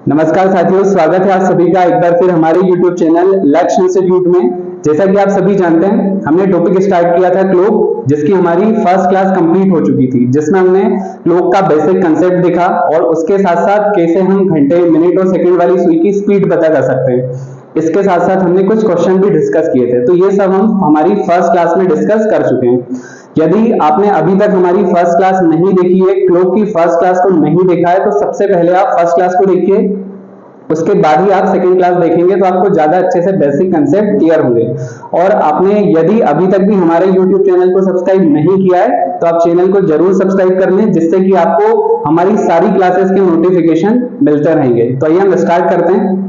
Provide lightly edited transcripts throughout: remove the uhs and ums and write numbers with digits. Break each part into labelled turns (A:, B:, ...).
A: नमस्कार साथियों, स्वागत है आप सभी का एक बार फिर हमारे YouTube चैनल लक्ष्य इंस्टीट्यूट में। जैसा कि आप सभी जानते हैं, हमने टॉपिक स्टार्ट किया था क्लॉक, जिसकी हमारी फर्स्ट क्लास कंप्लीट हो चुकी थी, जिसमें हमने क्लॉक का बेसिक कंसेप्ट देखा और उसके साथ साथ कैसे हम घंटे, मिनट और सेकंड वाली सुई की स्पीड पता कर सकते हैं। इसके साथ साथ हमने कुछ क्वेश्चन भी डिस्कस किए थे, तो ये सब हम हमारी फर्स्ट क्लास में डिस्कस कर चुके हैं। यदि आपने अभी तक हमारी फर्स्ट क्लास नहीं देखी है, क्लॉक की फर्स्ट क्लास को नहीं देखा है, तो सबसे पहले आप फर्स्ट क्लास को देखिए, उसके बाद ही आप सेकंड क्लास देखेंगे तो आपको ज्यादा अच्छे से बेसिक कंसेप्ट क्लियर होंगे। और आपने यदि अभी तक भी हमारे YouTube चैनल को सब्सक्राइब नहीं किया है तो आप चैनल को जरूर सब्सक्राइब कर लें, जिससे कि आपको हमारी सारी क्लासेस के नोटिफिकेशन मिलते रहेंगे। तो आइए हम स्टार्ट करते हैं।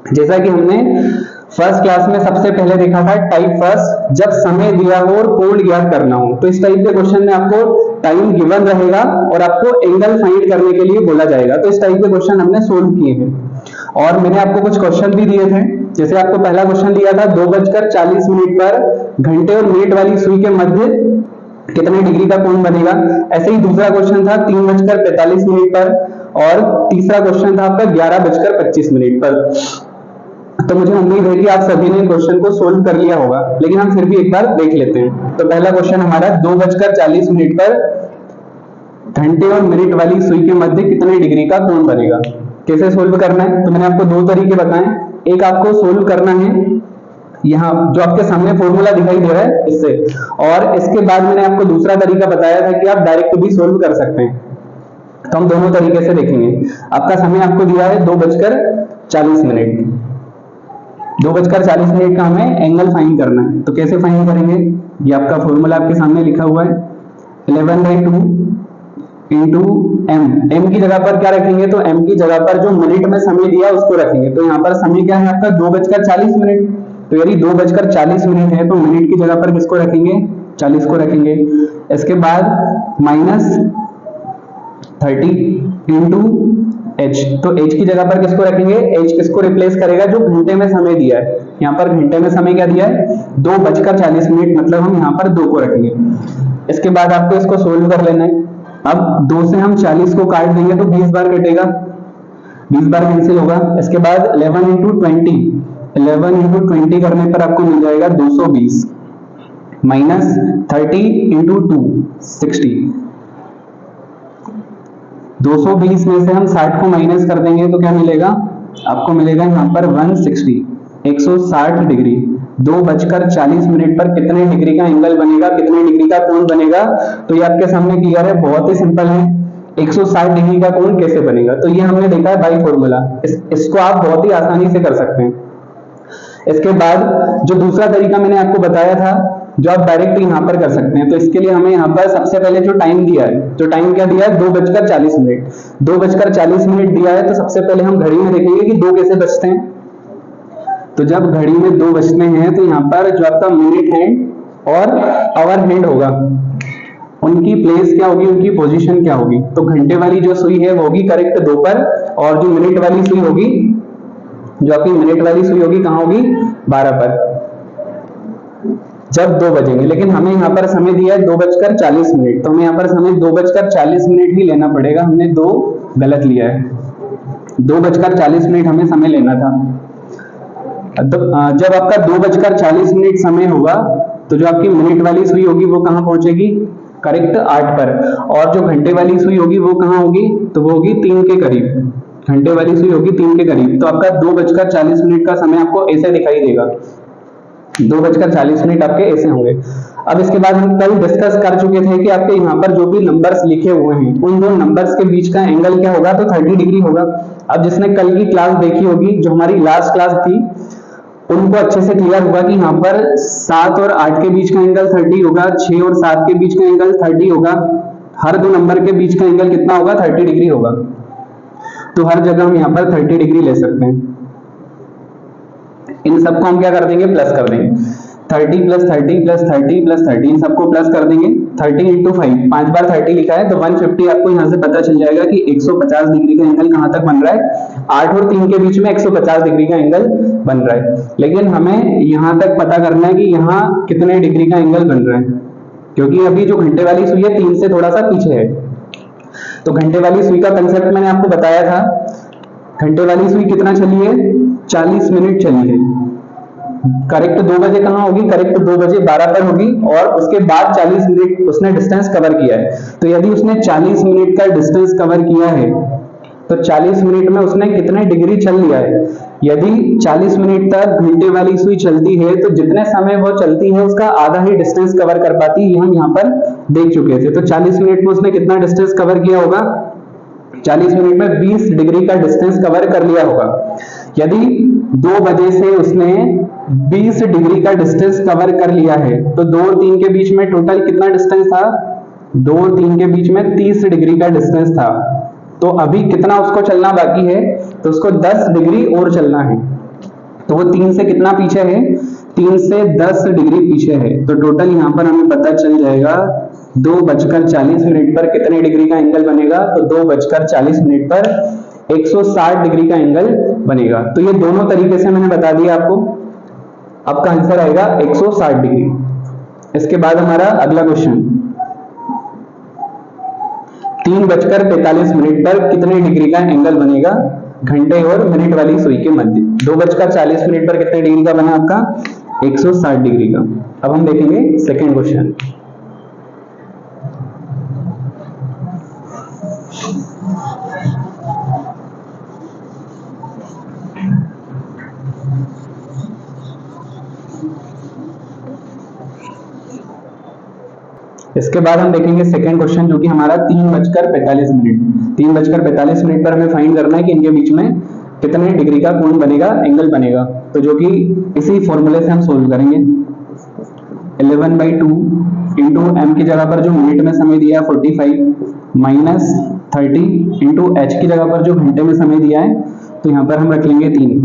A: जैसा कि हमने फर्स्ट क्लास में सबसे पहले देखा था टाइप फर्स्ट, जब समय दिया हो और कोण ज्ञात करना हो, तो इस टाइप के क्वेश्चन में आपको टाइम गिवन रहेगा और आपको एंगल फाइंड करने के लिए बोला जाएगा। तो इस टाइप के क्वेश्चन हमने सोल्व किए हैं और मैंने आपको कुछ क्वेश्चन भी दिए थे। जैसे आपको पहला क्वेश्चन दिया था 2:40 पर घंटे और मिनट वाली सुई के मध्य कितने डिग्री का कोण बनेगा। ऐसे ही दूसरा क्वेश्चन था 3:45 पर और तीसरा क्वेश्चन था आपका 11:25 पर। तो मुझे उम्मीद है कि आप सभी ने क्वेश्चन को सोल्व कर लिया होगा, लेकिन हम फिर भी एक बार देख लेते हैं। तो पहला क्वेश्चन हमारा 2:40 पर घंटे और मिनट वाली सुई के मध्य कितने डिग्री का कोण बनेगा। कैसे सोल्व करना है, तो मैंने आपको दो तरीके बताए। एक आपको सोल्व करना है यहाँ जो आपके सामने फॉर्मूला दिखाई दे रहा है इससे, और इसके बाद मैंने आपको दूसरा तरीका बताया था कि आप डायरेक्ट भी सोल्व कर सकते हैं। तो हम दोनों तरीके से देखेंगे। आपका समय आपको दिया है 2:40। 2:40 का हमें एंगल फाइंड करना है। तो कैसे फाइंड करेंगे, ये आपका फॉर्मूला आपके सामने लिखा हुआ है 11/2 इंटू m की जगह पर क्या रखेंगे, तो m की जगह पर जो मिनट में समय दिया उसको रखेंगे। तो यहाँ पर समय क्या है आपका 2:40। तो यदि 2:40 है तो मिनट की जगह पर किसको रखेंगे, 40 को रखेंगे। इसके बाद -30 इंटू h, तो h की जगह पर किसको रखेंगे, h किसको रिप्लेस करेगा, जो घंटे में समय दिया है। यहाँ पर घंटे में समय क्या दिया है 2:40, मतलब हम यहाँ पर 2 को रखेंगे। इसके बाद आपको इसको सोल्व कर लेना है। अब 2 से हम 40 को काट देंगे तो 20 बार कटेगा, 20 बार कैंसिल होगा। इसके बाद 11 इंटू 20 करने पर आपको मिल जाएगा 220 माइनस 30 इंटू 2 60। 220 में से हम 60 को माइनस कर देंगे तो क्या मिलेगा, आपको मिलेगा यहाँ पर 160 डिग्री। 2:40 पर कितने डिग्री का एंगल बनेगा, कितने डिग्री का कोण बनेगा, तो ये आपके सामने क्लियर है, बहुत ही सिंपल है। 160 डिग्री का कोण कैसे बनेगा, तो ये हमने देखा है बाई फॉर्मूला। इसको आप बहुत ही आसानी से कर सकते हैं। इसके बाद जो दूसरा तरीका मैंने आपको बताया था, जो आप डायरेक्ट यहाँ पर कर सकते हैं। तो इसके लिए हमें यहाँ पर सबसे पहले जो टाइम दिया है, जो टाइम क्या दिया है 2:40। 2:40 दिया है, तो सबसे पहले हम घड़ी में देखेंगे कि 2 कैसे बजते हैं। तो जब घड़ी में 2 बजते हैं तो यहाँ पर जो आपका मिनट हैंड और आवर हैंड होगा, उनकी प्लेस क्या होगी, उनकी पोजीशन क्या होगी। तो घंटे वाली जो सुई है वो होगी करेक्ट 2 पर, और जो मिनट वाली सुई होगी, जो आपकी मिनट वाली सुई होगी कहाँ होगी 12 पर, जब 2 बजेंगे। लेकिन हमें यहाँ पर समय दिया है 2:40, तो हमें यहाँ पर समय 2:40 ही लेना पड़ेगा। हमने 2 गलत लिया है, 2:40 हमें समय लेना था। तो जब आपका 2:40 समय होगा तो जो आपकी मिनट वाली सुई होगी वो कहाँ पहुंचेगी, करेक्ट 8 पर, और जो घंटे वाली सुई होगी वो कहाँ होगी, तो वो होगी 3 के करीब। घंटे वाली सुई होगी 3 के करीब। तो आपका 2:40 का समय आपको ऐसे दिखाई देगा, 2:40 आपके ऐसे होंगे। अब इसके बाद हम कल डिस्कस कर चुके थे कि आपके यहाँ पर जो भी नंबर्स लिखे हुए हैं, उन दो नंबर्स के बीच का एंगल क्या होगा, तो 30 डिग्री होगा। अब जिसने कल की क्लास देखी होगी, जो हमारी लास्ट क्लास थी, उनको अच्छे से क्लियर होगा कि यहाँ पर 7 और 8 के बीच का एंगल 30 होगा, 6 और 7 के बीच का एंगल 30 होगा। हर दो नंबर के बीच का एंगल कितना होगा, 30 डिग्री होगा। तो हर जगह हम यहाँ पर 30 डिग्री ले सकते हैं। इन सबको हम क्या कर देंगे, प्लस कर देंगे। 30 + 30 + 30 + 30, इन सबको प्लस कर देंगे। 30 × 5, 5 बार 30 लिखा है, तो 150 आपको यहाँ से पता चल जाएगा कि 150 डिग्री का एंगल कहाँ तक बन रहा है, 8 और 3 के बीच में 150 डिग्री का एंगल बन रहा है। लेकिन हमें यहाँ तक पता करना है कि यहाँ कितने डिग्री का एंगल बन रहा है, क्योंकि अभी जो घंटे वाली सुई है 3 से थोड़ा सा पीछे है। तो घंटे वाली सुई का कंसेप्ट मैंने आपको बताया था घंटे वाली सुई कितना चली है? 40 मिनट चली है। करेक्ट 2 बजे कहाँ होगी? करेक्ट 2 बजे 12 पर होगी, और उसके बाद 40 मिनट उसने डिस्टेंस कवर किया है। तो यदि उसने 40 मिनट का डिस्टेंस कवर किया है तो 40 मिनट में उसने कितने डिग्री चल लिया है? यदि 40 मिनट तक घंटे वाली सुई चलती है तो जितने समय वो चलती है उसका आधा ही डिस्टेंस कवर कर पाती है, हम यहाँ पर देख चुके थे। तो 40 मिनट में उसने कितना डिस्टेंस कवर किया होगा? 40 मिनट में 20 डिग्री का डिस्टेंस कवर कर लिया होगा। यदि 2 बजे से उसने 20 डिग्री का डिस्टेंस कवर कर लिया है तो 2 और 3 के बीच में टोटल कितना डिस्टेंस था? 2 और 3 के बीच में 30 डिग्री का डिस्टेंस था। तो अभी कितना उसको चलना बाकी है? तो उसको 10 डिग्री और चलना है। तो वो 3 से कितना पीछे है? 3 से 10 डिग्री पीछे है। तो टोटल यहाँ पर हमें पता चल जाएगा 2:40 पर कितने डिग्री का एंगल बनेगा? तो 2:40 पर 160 डिग्री का एंगल बनेगा। तो ये दोनों तरीके से मैंने बता दिया आपको। आपका आंसर आएगा 160 डिग्री। इसके बाद हमारा अगला क्वेश्चन, 3:45 पर कितने डिग्री का एंगल बनेगा घंटे और मिनट वाली सुई के मध्य? 2:40 पर कितने डिग्री का बना आपका? 160 डिग्री का। अब हम देखेंगे सेकेंड क्वेश्चन। इसके बाद हम देखेंगे सेकंड क्वेश्चन, जो कि हमारा 3:45 पर हमें फाइंड करना है कि इनके बीच में कितने डिग्री का कोण बनेगा, एंगल बनेगा। तो जो कि इसी फॉर्मूले से हम सोल्व करेंगे। 11/2 इंटू एम की जगह पर जो मिनट में समय दिया है 45 माइनस 30 इंटू एच की जगह पर जो घंटे में समय दिया है तो यहाँ पर हम रख लेंगे 3।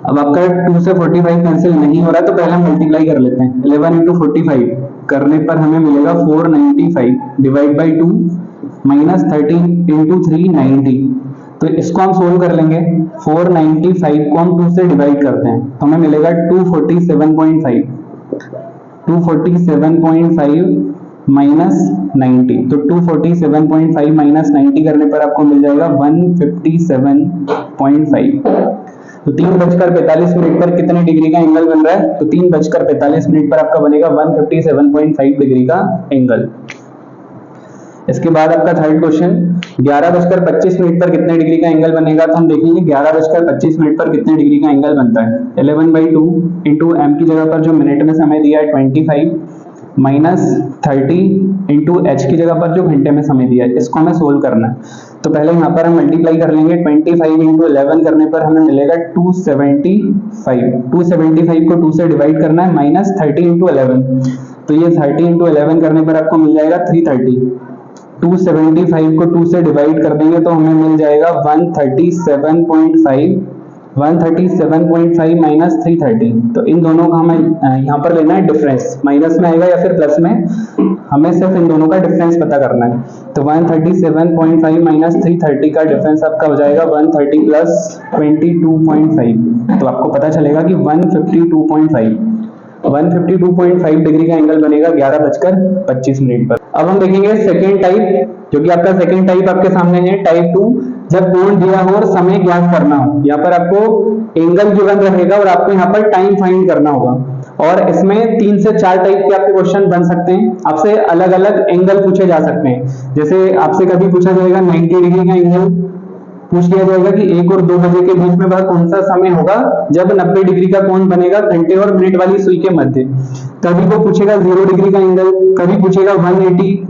A: अब आपका 2 से 45 कैंसिल नहीं हो रहा तो पहले हम मल्टीप्लाई कर लेते हैं। 11 इंटू 45 करने पर हमें मिलेगा 495 डिवाइड बाई 2 माइनस 13 इंटू 3 90। तो इसको हम सोल्व कर लेंगे। 495 को हम 2 से डिवाइड करते हैं तो हमें मिलेगा 247.5 माइनस 90। तो 247.5 माइनस 90 करने पर आपको मिल जाएगा 157.5। तो 3:45 पर कितने डिग्री का एंगल बन रहा है? तो 3:45 पर आपका बनेगा 157.5 डिग्री का एंगल। इसके बाद आपका थर्ड क्वेश्चन, 11:25 पर कितने डिग्री का एंगल बनेगा? तो हम देखेंगे 11:25 पर कितने डिग्री का एंगल बनता है। 11/2 इंटू एम की जगह पर जो मिनट में समय दिया है 25 माइनस 30 इंटू एच की जगह पर जो घंटे में समय दिया है, इसको हमें सोल्व करना है। तो पहले यहाँ पर हम मल्टीप्लाई कर लेंगे। 25 इंटू 11 करने पर हमें मिलेगा 275 को 2 से डिवाइड करना है माइनस 30 इंटू 11। तो ये 30 इंटू 11 करने पर आपको मिल जाएगा 330। 275 को 2 से डिवाइड कर देंगे तो हमें मिल जाएगा 137.5 माइनस 330। तो इन दोनों का हमें यहाँ पर लेना है डिफरेंस, माइनस में आएगा या फिर प्लस में, हमें सिर्फ इन दोनों का डिफरेंस पता करना है। तो 137.5 माइनस 330 का डिफरेंस आपका हो जाएगा 130 प्लस 22.5। तो आपको पता चलेगा कि 152.5 डिग्री का एंगल बनेगा 11:25 पर। अब हम देखेंगे सेकेंड टाइप, जो कि आपका सेकेंड टाइप आपके सामने है, टाइप 2। जब कोण दिया हो और समय ज्ञात करना हो, यहाँ पर आपको एंगल गिवन रहेगा और आपको यहाँ पर टाइम फाइंड करना होगा। और इसमें 3 से 4 टाइप के आपके क्वेश्चन बन सकते हैं। आपसे अलग अलग एंगल पूछे जा सकते हैं। जैसे आपसे कभी पूछा जाएगा 90 डिग्री का एंगल पूछ लिया जाएगा कि 1 और 2 बजे के बीच में वह कौन सा समय होगा जब 90 डिग्री का कोण बनेगा घंटे और मिनट वाली सुई के मध्य। कभी वो पूछेगा 0 डिग्री का एंगल, कभी पूछेगा 180,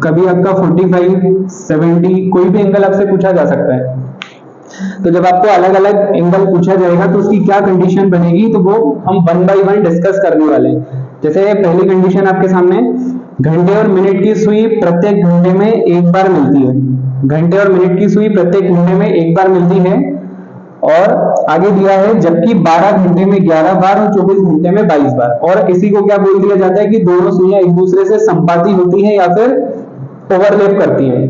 A: कभी आपका 45, 70, कोई भी एंगल आपसे पूछा जा सकता है। तो जब आपको अलग अलग एंगल पूछा जाएगा तो उसकी क्या कंडीशन बनेगी, तो वो हम 1 बाय 1 डिस्कस करने वाले हैं। जैसे पहली कंडीशन आपके सामने, घंटे और मिनट की सुई प्रत्येक घंटे में एक बार मिलती है। घंटे और मिनट की सुई प्रत्येक घंटे में एक बार मिलती है। और आगे दिया है जबकि 12 घंटे में 11 बार और 24 घंटे में 22 बार। और इसी को क्या बोल दिया जाता है कि दोनों सुइयां एक दूसरे से संपाती होती है या फिर ओवरलैप करती है।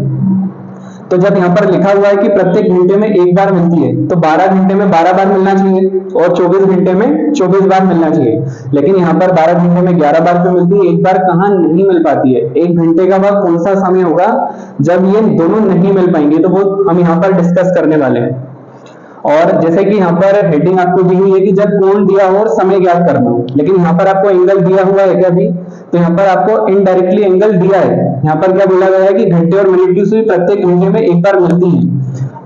A: तो जब यहाँ पर लिखा हुआ है कि प्रत्येक घंटे में एक बार मिलती है, तो 12 घंटे में 12 बार मिलना चाहिए और 24 घंटे में 24 बार मिलना चाहिए। लेकिन यहाँ पर 12 घंटे में 11 बार क्यों मिलती है, एक बार कहाँ नहीं मिल पाती है। एक घंटे का वह कौन सा समय होगा जब ये दोनों नहीं मिल पाएंगे, तो वो हम यहाँ पर डिस्कस करने वाले हैं। और जैसे कि यहाँ पर हेडिंग आपको दी हुई है कि जब कोण दिया हो और समय ज्ञात करना हो, लेकिन यहाँ पर आपको एंगल दिया हुआ है क्या भी, तो यहाँ पर आपको इनडायरेक्टली एंगल दिया है। यहाँ पर क्या बोला गया है कि घंटे और मिनट की सुई प्रत्येक घंटे में एक बार मिलती है,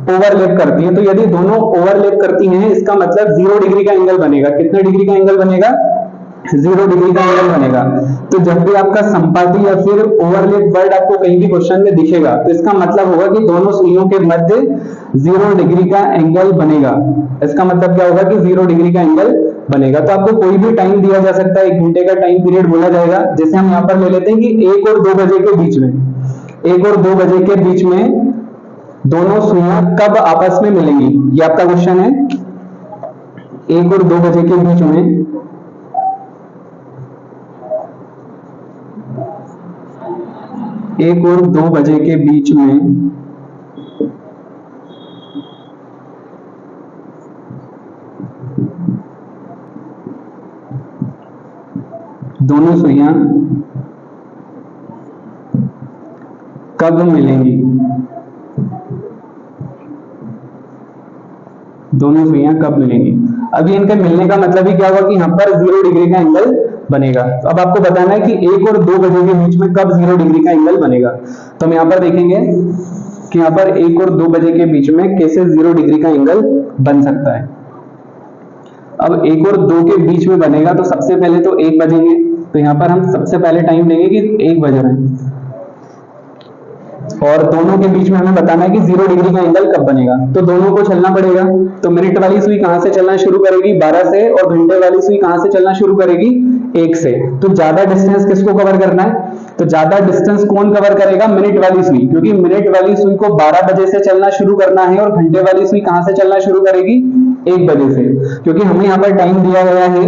A: ओवरलैप करती है। तो यदि दोनों ओवरलैप करती हैं, इसका मतलब 0 डिग्री का एंगल बनेगा। कितने डिग्री का एंगल बनेगा, 0 डिग्री का एंगल बनेगा। तो जब भी आपका संपाती या फिर ओवरलैप वर्ड आपको कहीं भी क्वेश्चन में दिखेगा, तो इसका मतलब होगा कि दोनों सुइयों के मध्य 0 डिग्री का एंगल बनेगा। इसका मतलब क्या होगा कि 0 डिग्री का एंगल बनेगा। तो आपको कोई भी टाइम दिया जा सकता है, 1 घंटे का टाइम पीरियड बोला जाएगा। जैसे हम यहाँ पर ले लेते हैं कि 1 और 2 बजे के बीच में, 1 और 2 बजे के बीच में दोनों सुइयां कब आपस में मिलेंगी, ये आपका क्वेश्चन है। 1 और 2 बजे के बीच में 1 और 2 बजे के बीच में दोनों सुइयां कब मिलेंगी, दोनों सुइयां कब मिलेंगी। अभी इनके मिलने का मतलब ही क्या होगा कि यहाँ पर 0 डिग्री का एंगल बनेगा। तो अब आपको बताना है कि 1 और 2 बजे के बीच में कब 0 डिग्री का एंगल बनेगा। तो हम यहाँ पर देखेंगे कि यहाँ पर 1 और 2 बजे के बीच में कैसे 0 डिग्री का एंगल बन सकता है। अब 1 और 2 के बीच में बनेगा, तो सबसे पहले तो 1 बजेंगे। तो यहाँ पर हम सबसे पहले टाइम लेंगे कि 1 बज रहे हैं, और दोनों के बीच में हमें बताना है कि 0 डिग्री का एंगल कब बनेगा। तो दोनों को चलना पड़ेगा। तो मिनट वाली सुई कहां से चलना शुरू करेगी, 12 से, और घंटे वाली सुई कहां से चलना शुरू करेगी, 1 से। तो ज्यादा डिस्टेंस किसको कवर करना है, तो ज्यादा डिस्टेंस कौन कवर करेगा, मिनट वाली सुई, क्योंकि मिनट वाली सुई को 12 बजे से चलना शुरू करना है, और घंटे वाली सुई कहां से चलना शुरू करेगी, 1 बजे से। क्योंकि हमें यहाँ पर टाइम दिया गया है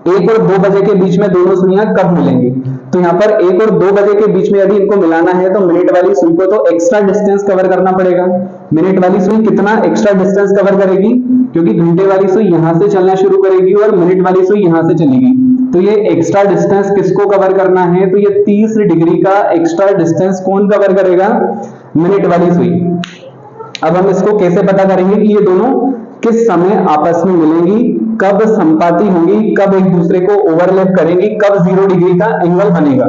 A: 1 और 2 बजे के बीच में दोनों सुइयां कब मिलेंगी। तो यहाँ पर 1 और 2 बजे के बीच में यदि इनको मिलाना है, तो मिनट वाली सुई को तो एक्स्ट्रा डिस्टेंस कवर करना पड़ेगा। मिनट वाली सुई कितना एक्स्ट्रा डिस्टेंस कवर करेगी, क्योंकि घंटे वाली सुई यहां से चलना शुरू करेगी और मिनट वाली सुई यहां से चलेगी। तो ये एक्स्ट्रा डिस्टेंस किसको कवर करना है, तो ये 30 डिग्री का एक्स्ट्रा डिस्टेंस कौन कवर करेगा, मिनट वाली सुई। अब हम इसको कैसे पता करेंगे कि ये दोनों किस समय आपस में मिलेंगी, कब संपाती होंगी, कब एक दूसरे को ओवरलैप करेंगी, कब 0 डिग्री का एंगल बनेगा।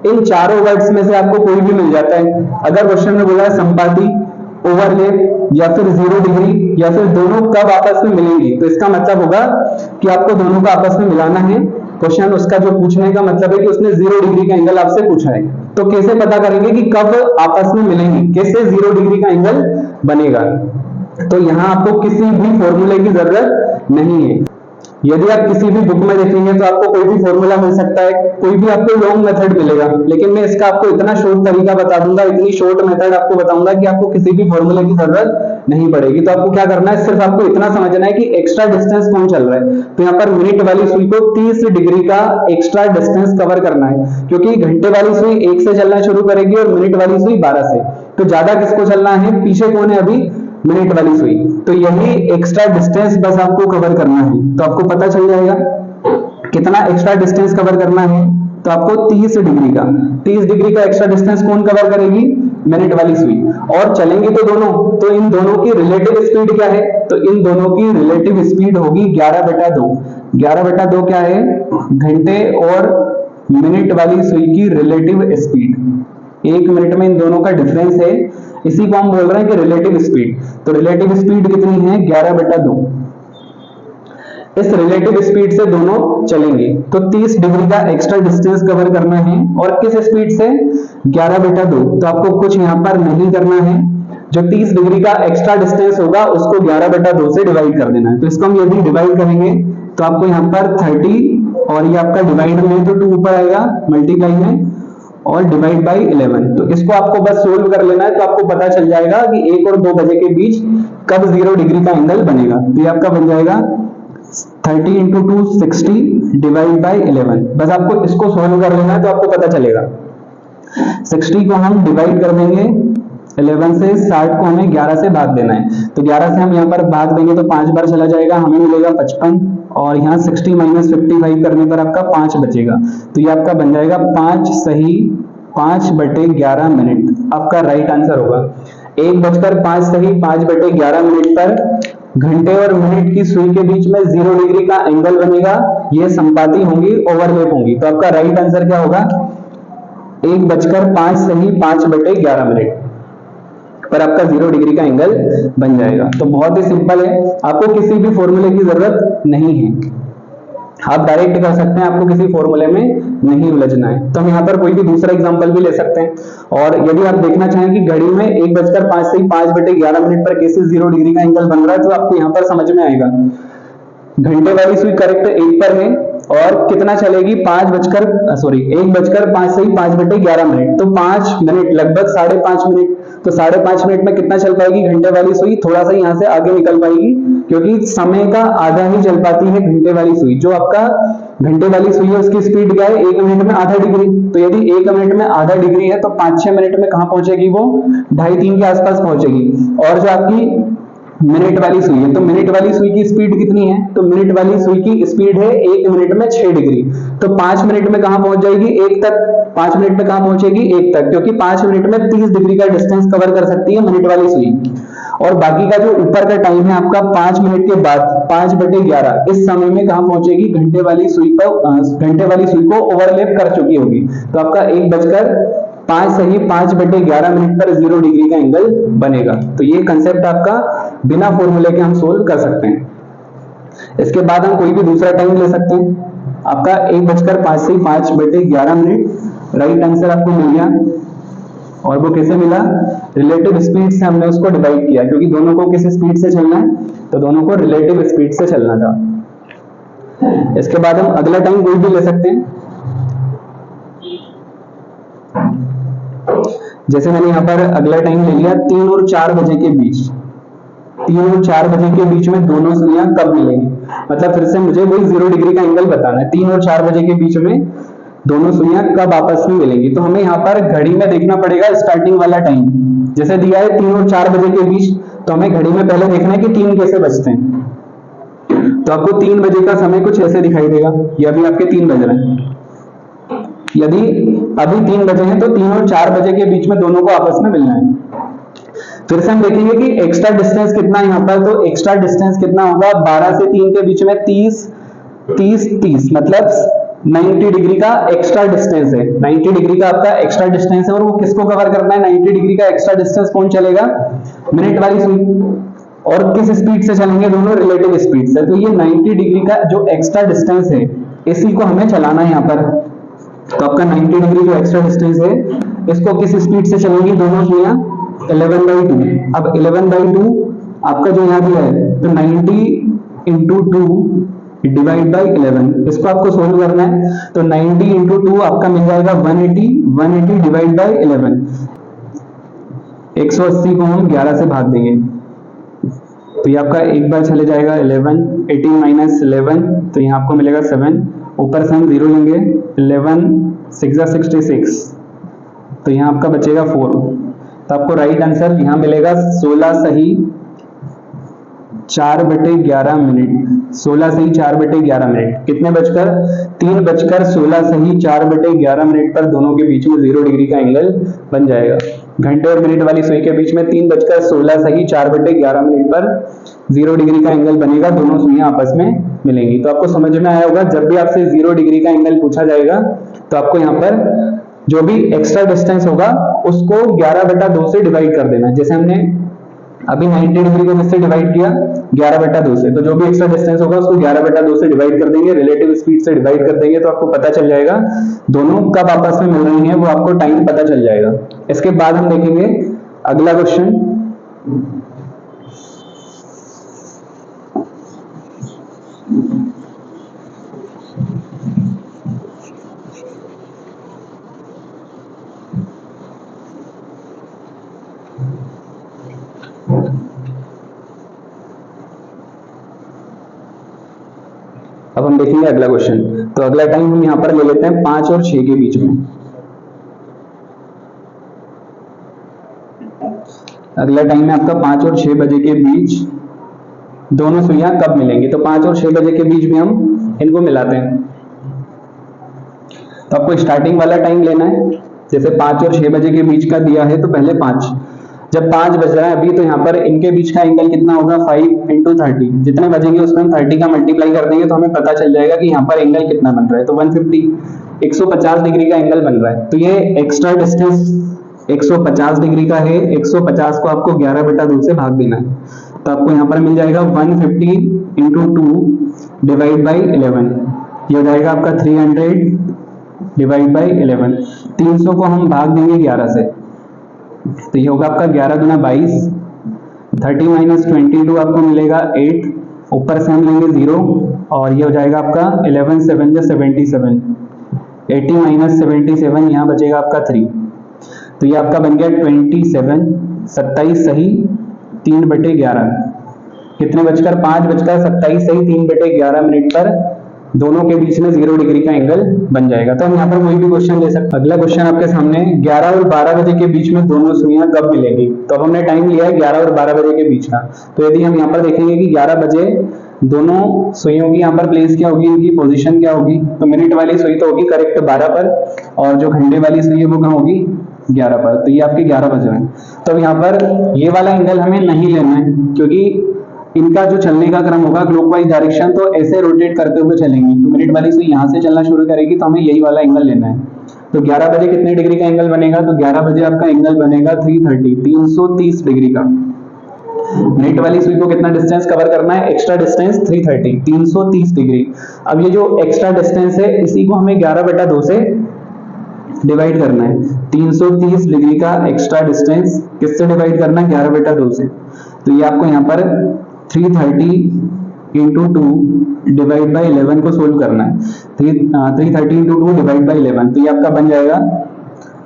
A: इन चारों वर्ड्स में से आपको कोई भी मिल जाता है। अगर क्वेश्चन में बोला है संपाती, ओवरलैप या फिर 0 डिग्री या फिर दोनों कब आपस में मिलेंगी, तो इसका मतलब होगा कि आपको दोनों को आपस में मिलाना है। क्वेश्चन उसका जो पूछने का मतलब है कि उसने 0 डिग्री का एंगल आपसे पूछा है। तो कैसे पता करेंगे कि कब आपस में मिलेंगी, कैसे 0 डिग्री का एंगल बनेगा। तो यहां आपको किसी भी फॉर्मूले की जरूरत नहीं है। यदि आप किसी भी बुक में देखेंगे तो आपको कोई भी फॉर्मूला मिल सकता है, कोई भी आपको लॉन्ग मेथड मिलेगा, लेकिन मैं इसका आपको इतना शॉर्ट तरीका बता दूंगा, इतनी शॉर्ट मेथड आपको बताऊंगा कि आपको किसी भी फॉर्मूले की जरूरत नहीं पड़ेगी। तो आपको क्या करना है, सिर्फ आपको इतना समझना है कि एक्स्ट्रा डिस्टेंस कौन चल रहा है। तो यहाँ पर मिनट वाली सुई को 30 डिग्री का एक्स्ट्रा डिस्टेंस कवर करना है, क्योंकि घंटे वाली सुई 1 से चलना शुरू करेगी और मिनट वाली सुई 12 से। तो ज्यादा किसको चलना है, पीछे कौन है अभी, मिनट वाली सुई। तो यही एक्स्ट्रा डिस्टेंस बस आपको कवर करना है। तो आपको पता चल जाएगा कितना एक्स्ट्रा डिस्टेंस कवर करना है। तो आपको 30 डिग्री का 30 डिग्री का एक्स्ट्रा डिस्टेंस कौन कवर करेगी, मिनट वाली सुई। और चलेंगे तो दोनों, तो इन दोनों की रिलेटिव स्पीड क्या है, तो इन दोनों की रिलेटिव स्पीड होगी 11/2। 11/2 क्या है, घंटे और मिनट वाली सुई की रिलेटिव स्पीड। 1 मिनट में इन दोनों का डिफरेंस है, इसी को हम बोल रहे हैं कि रिलेटिव स्पीड। तो रिलेटिव स्पीड कितनी है, 11/2। इस रिलेटिव स्पीड से दोनों चलेंगे, तो 30 डिग्री का एक्स्ट्रा डिस्टेंस कवर करना है। और किस स्पीड से, 11/2। तो आपको कुछ यहाँ पर नहीं करना है, जो 30 डिग्री का एक्स्ट्रा डिस्टेंस होगा उसको 11/2 से डिवाइड कर देना है। तो इसको हम यदि डिवाइड करेंगे तो आपको यहाँ पर 30, और ये आपका डिवाइड में तो 2 ऊपर आएगा, मल्टीप्लाई में, और डिवाइड बाई 11। तो इसको आपको बस सोल्व कर लेना है, तो आपको पता चल जाएगा कि 1 और 2 बजे के बीच कब 0 डिग्री का एंगल बनेगा। तो ये आपका बन जाएगा 30 × 2 60 डिवाइड बाई 11। बस आपको इसको सोल्व कर लेना है, तो आपको पता चलेगा। 60 को हम डिवाइड कर देंगे 11 से 60 को हमें 11 से भाग देना है, तो 11 से हम यहाँ पर भाग देंगे तो 5 बार चला जाएगा, हमें मिलेगा 55, और यहाँ 60 माइनस 55 करने पर आपका 5 बचेगा, तो ये आपका बन जाएगा 5 सही 5/11 मिनट आपका राइट आंसर होगा। 1:05 सही 5/11 मिनट पर घंटे और मिनट की सुई के बीच में 0 डिग्री का एंगल बनेगा, ये संपाती होंगी, ओवरलैप होंगी, तो आपका राइट आंसर क्या होगा? 1:05 सही 5/11 मिनट पर आपका 0 डिग्री का एंगल बन जाएगा। तो बहुत ही सिंपल है, आपको किसी भी फॉर्मूले की जरूरत नहीं है, आप डायरेक्ट कर सकते हैं, आपको किसी फॉर्मूले में नहीं उलझना है। तो हम यहाँ पर कोई भी दूसरा एग्जांपल भी ले सकते हैं, और यदि आप देखना चाहें कि घड़ी में 1:05 से 5/11 मिनट पर कैसे 0 डिग्री का एंगल बन रहा है, तो आपको यहाँ पर समझ में आएगा। घंटे वाली सुई करेक्ट 1 पर है, और कितना चलेगी 1:05 से 5/11 मिनट, तो 5 मिनट लगभग 5.5 मिनट, तो 5.5 मिनट में कितना चल पाएगी घंटे वाली सुई? थोड़ा सा यहाँ से आगे निकल पाएगी, क्योंकि समय का आधा ही चल पाती है घंटे वाली सुई। जो आपका घंटे वाली सुई है उसकी स्पीड क्या है? 1 मिनट में आधा डिग्री, तो यदि 1 मिनट में आधा डिग्री है तो 5-6 मिनट में कहां पहुंचेगी? वो 2.5-3 के आसपास पहुंचेगी। और जो आपकी मिनट वाली सुई है, तो मिनट वाली सुई की स्पीड कितनी है? तो मिनट वाली सुई की स्पीड है 1 मिनट में 6 डिग्री, तो 5 मिनट में कहां पहुंच जाएगी? 1 तक। 5 मिनट में कहां पहुंचेगी? 1 तक, क्योंकि 5 मिनट में 30 डिग्री का डिस्टेंस कवर कर सकती है मिनट वाली सुई। और बाकी का जो ऊपर का टाइम है आपका 5 मिनट के बाद 5/11, इस समय में कहां पहुंचेगी? घंटे वाली सुई पर, घंटे वाली सुई को ओवरलैप कर चुकी होगी, तो आपका 1:05 सही 5/11 मिनट पर 0 डिग्री का एंगल बनेगा। तो ये कंसेप्ट आपका बिना फॉर्मूले के हम सोल्व कर सकते हैं। इसके बाद हम कोई भी दूसरा टाइम ले सकते हैं। आपका 1:05 से 5/11 मिनट राइट आंसर आपको मिल गया। और वो कैसे मिला? रिलेटिव स्पीड से हमने उसको डिवाइड किया, क्योंकि दोनों को किस स्पीड से चलना है? तो दोनों को रिलेटिव स्पीड से चलना था। इसके बाद हम अगला टाइम कोई भी ले सकते हैं। जैसे मैंने यहाँ पर अगला टाइम ले लिया 3 और 4 बजे के बीच। 3 और 4 बजे के बीच में दोनों सुइयां कब मिलेंगी? मतलब फिर से मुझे वही 0 डिग्री का एंगल बताना है। 3 और 4 बजे के बीच में दोनों सुइयां कब आपस में मिलेंगी? तो हमें यहाँ पर घड़ी में देखना पड़ेगा स्टार्टिंग वाला टाइम। जैसे दिया है 3 और 4 बजे के बीच, तो हमें घड़ी में पहले देखना है कि 3 कैसे बजते हैं। तो आपको 3 बजे का समय कुछ ऐसे दिखाई देगा, ये अभी आपके 3 बज रहे हैं। यदि अभी 3 बजे हैं तो 3 और 4 बजे के बीच में दोनों को आपस में मिलना है। फिर से हम देखेंगे कि एक्स्ट्रा डिस्टेंस कितना है यहाँ पर, तो एक्स्ट्रा डिस्टेंस कितना होगा? 12 से 3 के बीच में 30 मतलब 90 डिग्री का एक्स्ट्रा डिस्टेंस है। 90 डिग्री का आपका एक्स्ट्रा डिस्टेंस है, और वो किसको कवर करना है? 90 डिग्री का एक्स्ट्रा डिस्टेंस कौन चलेगा? मिनट वाली सुई। और किस स्पीड से चलेंगे? दोनों रिलेटिव स्पीड से। तो ये 90 डिग्री का जो एक्स्ट्रा डिस्टेंस है, इसी को हमें चलाना है यहाँ पर। तो आपका 90 डिग्री जो एक्स्ट्रा डिस्टेंस है, इसको किस स्पीड से चलेंगी दोनों सुइयां? 11/2। अब 11/2 आपका जो यहाँ दिया है, तो 90 × 2 डिवाइड बाई 11, इसको आपको सोल्व करना है। तो 90 × 2 आपका मिल जाएगा 180 डिवाइड बाई 11। 180 को हम 11 से भाग देंगे, तो ये आपका एक बार चले जाएगा 11, 18 माइनस 11, तो यहाँ आपको मिलेगा 7। ऊपर से हम 0 लेंगे, 11 6 66, तो यहाँ आपका बचेगा 4। तो आपको राइट आंसर यहाँ मिलेगा 16 सही 4/11 मिनट। 16 सही 4/11 मिनट। कितने बजकर? 3:16 सही 4/11 मिनट पर दोनों के बीच में 0 डिग्री का एंगल बन जाएगा। घंटे और मिनट वाली सुई के बीच में 3:16 सही 4/11 मिनट पर 0 डिग्री का एंगल बनेगा, दोनों सुइयां आपस में मिलेंगी। तो आपको समझ में आया होगा, जब भी आपसे 0 डिग्री का एंगल पूछा जाएगा तो आपको यहाँ पर जो भी एक्स्ट्रा डिस्टेंस होगा उसको 11/2 से डिवाइड कर देना। जैसे हमने अभी 90 डिग्री को किससे डिवाइड किया? 11/2 से। तो जो भी एक्स्ट्रा डिस्टेंस होगा उसको 11/2 से डिवाइड कर देंगे, रिलेटिव स्पीड से डिवाइड कर देंगे, तो आपको पता चल जाएगा दोनों कब आपस में मिल रही हैं, वो आपको टाइम पता चल जाएगा। इसके बाद हम देखेंगे अगला क्वेश्चन। अब हम देखेंगे अगला क्वेश्चन। तो अगला टाइम हम यहां पर ले लेते हैं 5 और 6 के बीच में। अगला टाइम है आपका 5 और 6 बजे के बीच दोनों सुइयां कब मिलेंगी। तो 5 और 6 बजे के बीच में हम इनको मिलाते हैं। तो आपको स्टार्टिंग वाला टाइम लेना है, जैसे 5 और 6 बजे के बीच का दिया है तो पहले 5, जब 5 बज रहा है अभी तो यहाँ पर इनके बीच का एंगल कितना होगा 5 इंटू 30, जितने बजेंगे उसमें हम 30 का मल्टीप्लाई कर देंगे तो हमें पता चल जाएगा कि यहाँ पर एंगल कितना बन रहा है। तो 150 डिग्री का एंगल बन रहा है। तो ये एक्स्ट्रा डिस्टेंस 150 डिग्री का है, 150 को आपको 11/2 से भाग देना है। तो आपको यहाँ पर मिल जाएगा 150 इंटू 2 डिवाइड बाई 11, ये हो जाएगा आपका 300 डिवाइड बाई 11। 300 को हम भाग देंगे 11 से, तो ये होगा आपका 11 दूना 22, 30 माइनस 22 आपको मिलेगा 8, ऊपर से हम लेंगे 0 और ये हो जाएगा आपका 11 7 जा 77, 80 माइनस 77 यहाँ बचेगा आपका 3। तो ये आपका बन गया 27, 27 सही 3/11, कितने बजकर 5 बजकर 27 सही 3/11 मिनट पर दोनों के बीच में 0 डिग्री का एंगल बन जाएगा। तो हम यहाँ पर कोई भी क्वेश्चन ले सकते हैं। अगला क्वेश्चन आपके सामने 11 और 12 बजे के बीच में दोनों सुइयां कब मिलेंगी। तो अब हमने टाइम लिया है 11 और 12 बजे के बीच का। तो यदि हम यहाँ पर देखेंगे कि 11 बजे दोनों सुइयों की यहाँ पर प्लेस क्या होगी, इनकी पोजीशन क्या होगी, तो मिनट वाली सुई तो होगी करेक्ट 12 पर और जो घंटे वाली सुई है वो कहाँ होगी 11 पर। तो ये आपके 11 बज रहे हैं। तो अब यहाँ पर ये वाला एंगल हमें नहीं लेना है क्योंकि इनका जो चलने का क्रम होगा क्लॉकवाइज डायरेक्शन, तो ऐसे रोटेट करते हुए चलेंगी। तो मिनट वाली सुई यहाँ से चलना शुरू करेगी तो हमें यही वाला एंगल लेना है। तो 11 बजे कितने डिग्री का एंगल बनेगा, तो 11 बजे आपका एंगल बनेगा 330 डिग्री का। मिनट वाली सुई को कितना डिस्टेंस कवर करना है, एक्स्ट्रा डिस्टेंस 330 डिग्री। अब ये जो एक्स्ट्रा डिस्टेंस है इसी को हमें 11/2 से डिवाइड करना है। 330 डिग्री का एक्स्ट्रा डिस्टेंस किससे डिवाइड करना है, 11/2 से। तो ये आपको यहाँ पर 330 इंटू 2 डिवाइड बाई 11 को सोल्व करना है। 330 इंटू 2 डिवाइड बाई 11, तो ये आपका बन जाएगा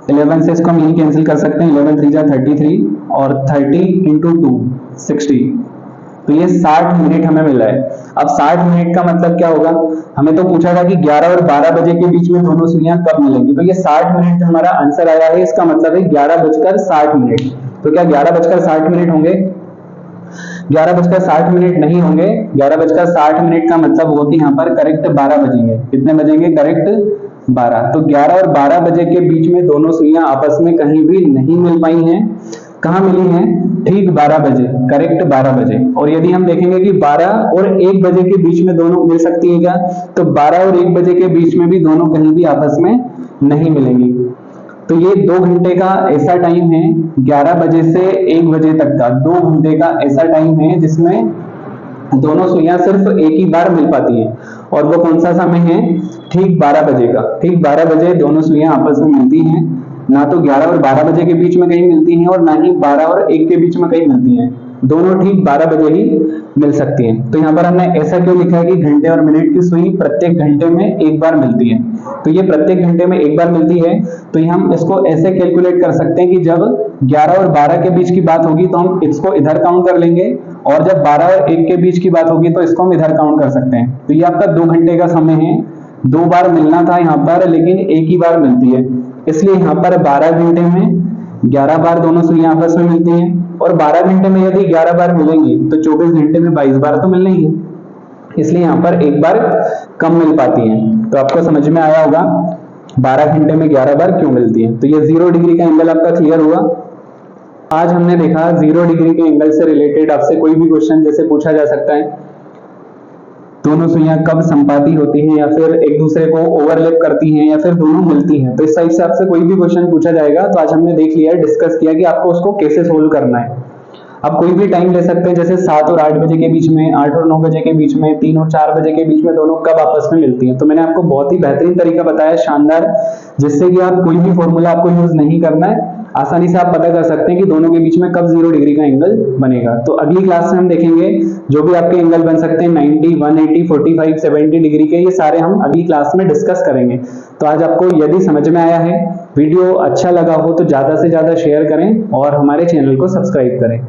A: 11 से इसको हम यही कैंसिल कर सकते हैं, 11 3 जा 33 और 30 इंटू 2 60, तो ये 60 मिनट हमें मिला है। अब 60 मिनट का मतलब क्या होगा, हमें तो पूछा था कि 11 और 12 बजे के बीच में दोनों सुइयां कब मिलेंगी। तो ये 60 मिनट हमारा आंसर आया है, इसका मतलब है 11:60। तो क्या 11:60 होंगे, 11:60 नहीं होंगे। 11:60 का मतलब होगा कि यहाँ पर करेक्ट 12 बजेंगे। कितने बजेंगे, करेक्ट 12। तो 11 और 12 बजे के बीच में दोनों सुइयां आपस में कहीं भी नहीं मिल पाई हैं। कहाँ मिली हैं, ठीक 12 बजे, करेक्ट 12 बजे। और यदि हम देखेंगे कि 12 और 1 बजे के बीच में दोनों मिल सकती है क्या, तो 12 और 1 बजे के बीच में भी दोनों कहीं भी आपस में नहीं मिलेंगी। तो ये 2 घंटे का ऐसा टाइम है, 11 बजे से 1 बजे तक का 2 घंटे का ऐसा टाइम है जिसमें दोनों सुइयां सिर्फ एक ही बार मिल पाती है। और वो कौन सा समय है, ठीक 12 बजे का। ठीक 12 बजे दोनों सुइयां आपस में मिलती हैं, ना तो 11 और 12 बजे के बीच में कहीं मिलती हैं और ना ही 12 और 1 के बीच में कहीं मिलती हैं। दोनों ठीक 12 बजे ही मिल सकती हैं। तो यहाँ पर हमने ऐसा क्यों लिखा है कि घंटे और मिनट की सुई प्रत्येक घंटे में एक बार मिलती है। तो ये प्रत्येक घंटे में एक बार मिलती है, तो हम इसको ऐसे कैलकुलेट कर सकते हैं कि जब 11 और 12 के बीच की बात होगी तो हम इसको इधर काउंट कर लेंगे, और जब 12 और 1 के बीच की बात होगी तो इसको हम इधर काउंट कर सकते हैं। तो ये आपका 2 घंटे का समय है, 2 बार मिलना था यहाँ पर, लेकिन एक ही बार मिलती है। इसलिए यहाँ पर 12 घंटे में 11 बार दोनों सुइयां आपस में मिलती हैं, और 12 घंटे में यदि 11 बार मिलेंगी तो 24 घंटे में 22 बार तो मिलनी है। इसलिए यहाँ पर एक बार कम मिल पाती हैं। तो आपको समझ में आया होगा 12 घंटे में 11 बार क्यों मिलती है। तो ये 0 डिग्री का एंगल आपका क्लियर हुआ। आज हमने देखा 0 डिग्री के एंगल से रिलेटेड आपसे कोई भी क्वेश्चन जैसे पूछा जा सकता है, दोनों सुइयां कब संपाती होती हैं, या फिर एक दूसरे को ओवरलैप करती हैं, या फिर दोनों मिलती हैं। तो इस टाइप से आपसे कोई भी क्वेश्चन पूछा जाएगा तो आज हमने देख लिया है, डिस्कस किया कि आपको उसको कैसे सोल्व करना है। आप कोई भी टाइम ले सकते हैं, जैसे 7 और 8 बजे के बीच में, 8 और 9 बजे के बीच में, 3 और 4 बजे के बीच में दोनों कब आपस में मिलती हैं। तो मैंने आपको बहुत ही बेहतरीन तरीका बताया, शानदार, जिससे कि आप कोई भी फॉर्मूला आपको यूज नहीं करना है, आसानी से आप पता कर सकते हैं कि दोनों के बीच में कब 0 डिग्री का एंगल बनेगा। तो अगली क्लास में हम देखेंगे जो भी आपके एंगल बन सकते हैं 90, 180, 45, 70 डिग्री के, ये सारे हम अगली क्लास में डिस्कस करेंगे। तो आज आपको यदि समझ में आया है, वीडियो अच्छा लगा हो तो ज्यादा से ज्यादा शेयर करें और हमारे चैनल को सब्सक्राइब करें।